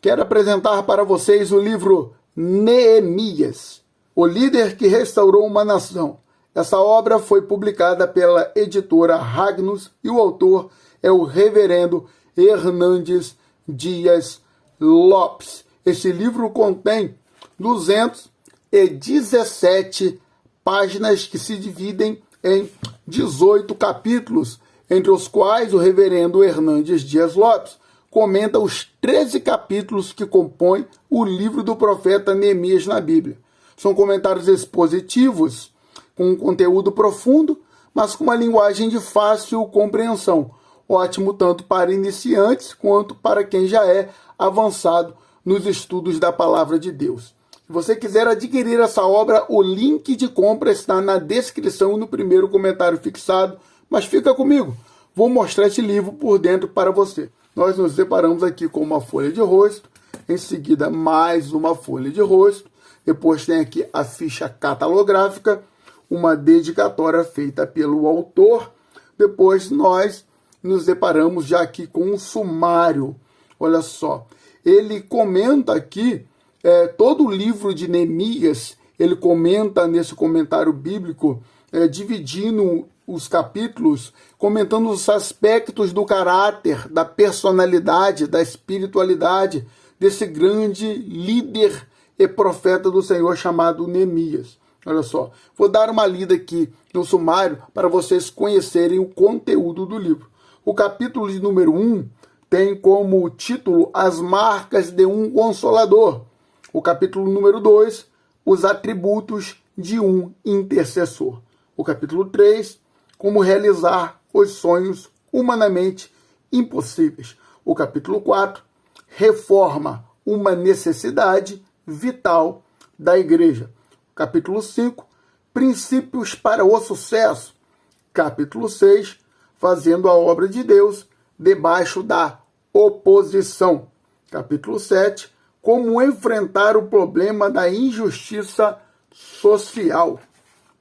Quero apresentar para vocês o livro Neemias, o líder que restaurou uma nação. Essa obra foi publicada pela editora Ragnus e o autor é o reverendo Hernandes Dias Lopes. Este livro contém 217 páginas que se dividem em 18 capítulos, entre os quais o reverendo Hernandes Dias Lopes comenta os 13 capítulos que compõem o livro do profeta Neemias na Bíblia. São comentários expositivos, com um conteúdo profundo, mas com uma linguagem de fácil compreensão. Ótimo tanto para iniciantes quanto para quem já é avançado nos estudos da Palavra de Deus. Se você quiser adquirir essa obra, o link de compra está na descrição e no primeiro comentário fixado. Mas fica comigo, vou mostrar esse livro por dentro para você. Nós nos deparamos aqui com uma folha de rosto, em seguida mais uma folha de rosto, depois tem aqui a ficha catalográfica, uma dedicatória feita pelo autor, depois nós nos deparamos já aqui com um sumário. Olha só, ele comenta aqui todo o livro de Neemias, ele comenta nesse comentário bíblico, dividindo os capítulos, comentando os aspectos do caráter, da personalidade, da espiritualidade desse grande líder e profeta do Senhor chamado Neemias. Olha só, vou dar uma lida aqui no sumário para vocês conhecerem o conteúdo do livro. O capítulo de número 1 tem como título As Marcas de um Consolador. O capítulo número 2, Os Atributos de um Intercessor. O capítulo 3, Como realizar os sonhos humanamente impossíveis. O capítulo 4, Reforma, uma necessidade vital da igreja. Capítulo 5, Princípios para o sucesso. Capítulo 6, Fazendo a obra de Deus debaixo da oposição. Capítulo 7, Como enfrentar o problema da injustiça social.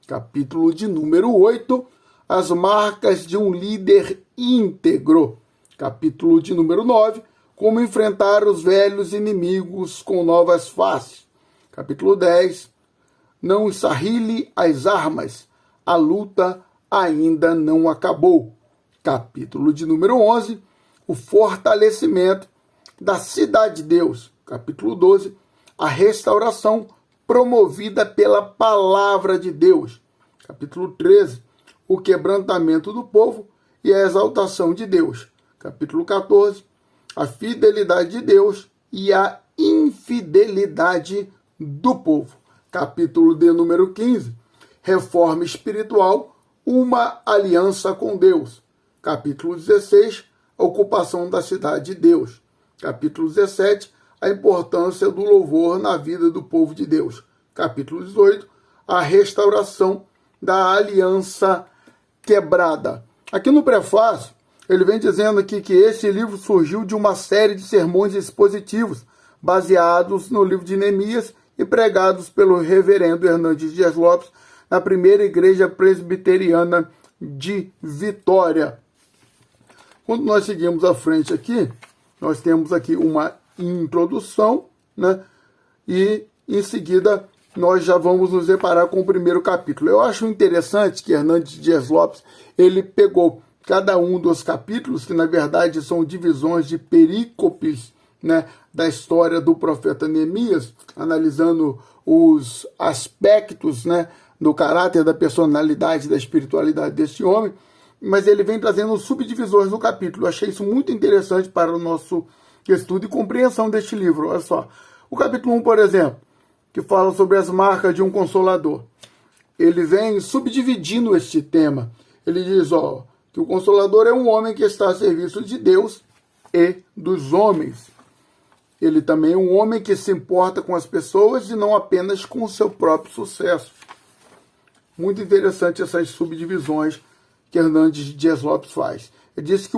Capítulo de número 8, As marcas de um líder íntegro. Capítulo de número 9, Como enfrentar os velhos inimigos com novas faces. Capítulo 10, Não esarrile as armas, a luta ainda não acabou. Capítulo de número 11, O fortalecimento da cidade de Deus. Capítulo 12, A restauração promovida pela palavra de Deus. Capítulo 13, O quebrantamento do povo e a exaltação de Deus. Capítulo 14, A fidelidade de Deus e a infidelidade do povo. Capítulo de número 15, Reforma espiritual, uma aliança com Deus. Capítulo 16, A ocupação da cidade de Deus. Capítulo 17, A importância do louvor na vida do povo de Deus. Capítulo 18, A restauração da aliança quebrada. Aqui no prefácio, ele vem dizendo aqui que esse livro surgiu de uma série de sermões expositivos baseados no livro de Neemias e pregados pelo reverendo Hernandes Dias Lopes na primeira igreja presbiteriana de Vitória. Quando nós seguimos à frente aqui, nós temos aqui uma introdução, né? E em seguida nós já vamos nos deparar com o primeiro capítulo. Eu acho interessante que Hernandes Dias Lopes, ele pegou cada um dos capítulos, que na verdade são divisões de perícopes, né, da história do profeta Neemias, analisando os aspectos, né, do caráter, da personalidade, da espiritualidade desse homem, mas ele vem trazendo subdivisões no capítulo. Eu achei isso muito interessante para o nosso estudo e compreensão deste livro. Olha só, o capítulo 1, por exemplo, que fala sobre as marcas de um consolador. Ele vem subdividindo este tema. Ele diz, que o consolador é um homem que está a serviço de Deus e dos homens. Ele também é um homem que se importa com as pessoas e não apenas com o seu próprio sucesso. Muito interessante essas subdivisões que Hernandes Dias Lopes faz. Ele diz que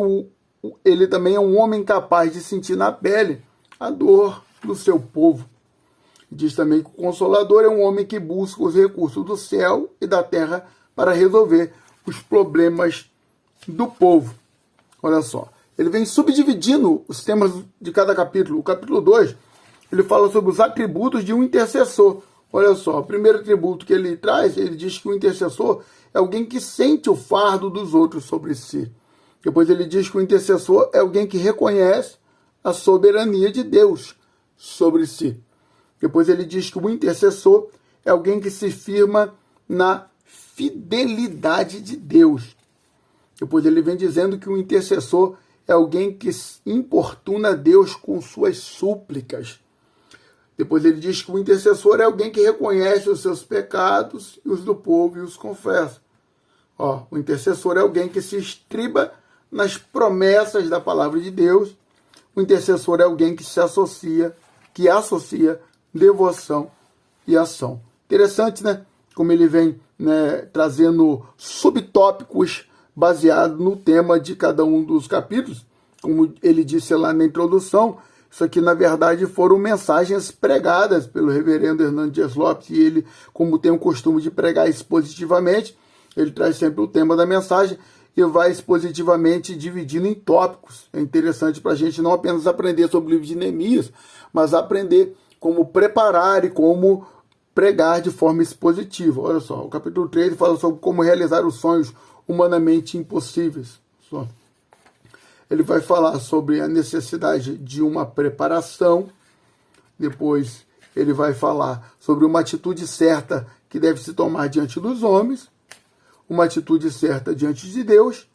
ele também é um homem capaz de sentir na pele a dor do seu povo. Diz também que o Consolador é um homem que busca os recursos do céu e da terra para resolver os problemas do povo. Olha só, ele vem subdividindo os temas de cada capítulo. O capítulo 2, ele fala sobre os atributos de um intercessor. Olha só, o primeiro atributo que ele traz, ele diz que o intercessor é alguém que sente o fardo dos outros sobre si. Depois ele diz que o intercessor é alguém que reconhece a soberania de Deus sobre si. Depois ele diz que o intercessor é alguém que se firma na fidelidade de Deus. Depois ele vem dizendo que o intercessor é alguém que importuna Deus com suas súplicas. Depois ele diz que o intercessor é alguém que reconhece os seus pecados e os do povo e os confessa. O intercessor é alguém que se estriba nas promessas da palavra de Deus. O intercessor é alguém que associa devoção e ação. Interessante, né? Como ele vem, trazendo subtópicos baseados no tema de cada um dos capítulos. Como ele disse lá na introdução, isso aqui, na verdade, foram mensagens pregadas pelo reverendo Hernando Dias Lopes. E ele, como tem o costume de pregar expositivamente, ele traz sempre o tema da mensagem e vai expositivamente dividindo em tópicos. É interessante para a gente não apenas aprender sobre o livro de Neemias, mas aprender como preparar e como pregar de forma expositiva. Olha só, o capítulo 3 fala sobre como realizar os sonhos humanamente impossíveis. Ele vai falar sobre a necessidade de uma preparação. Depois ele vai falar sobre uma atitude certa que deve se tomar diante dos homens, uma atitude certa diante de Deus,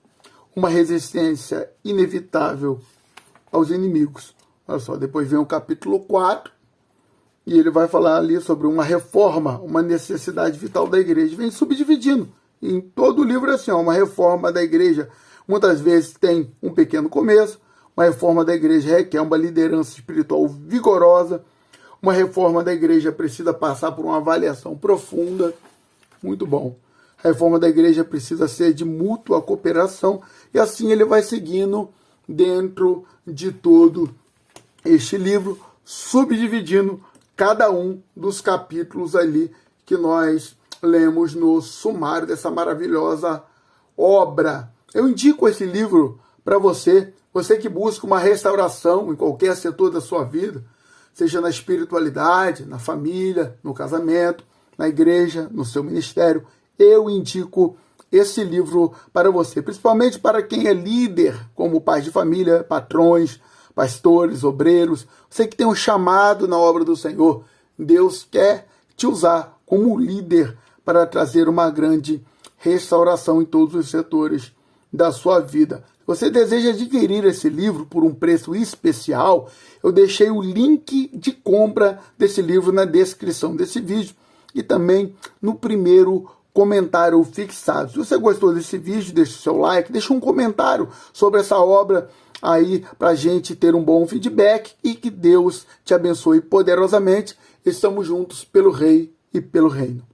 uma resistência inevitável aos inimigos. Olha só, depois vem o capítulo 4, e ele vai falar ali sobre uma reforma, uma necessidade vital da igreja. Vem subdividindo. Em todo o livro é assim, uma reforma da igreja muitas vezes tem um pequeno começo, uma reforma da igreja requer uma liderança espiritual vigorosa, uma reforma da igreja precisa passar por uma avaliação profunda. Muito bom. A reforma da igreja precisa ser de mútua cooperação, e assim ele vai seguindo dentro de todo este livro, subdividindo cada um dos capítulos ali que nós lemos no sumário dessa maravilhosa obra. Eu indico esse livro para você que busca uma restauração em qualquer setor da sua vida, seja na espiritualidade, na família, no casamento, na igreja, no seu ministério. Eu indico esse livro para você, principalmente para quem é líder, como pais de família, patrões, pastores, obreiros. Você que tem um chamado na obra do Senhor, Deus quer te usar como líder para trazer uma grande restauração em todos os setores da sua vida. Se você deseja adquirir esse livro por um preço especial, eu deixei o link de compra desse livro na descrição desse vídeo e também no primeiro comentário fixado. Se você gostou desse vídeo, deixa o seu like, deixa um comentário sobre essa obra aí para a gente ter um bom feedback e que Deus te abençoe poderosamente. Estamos juntos pelo Rei e pelo Reino.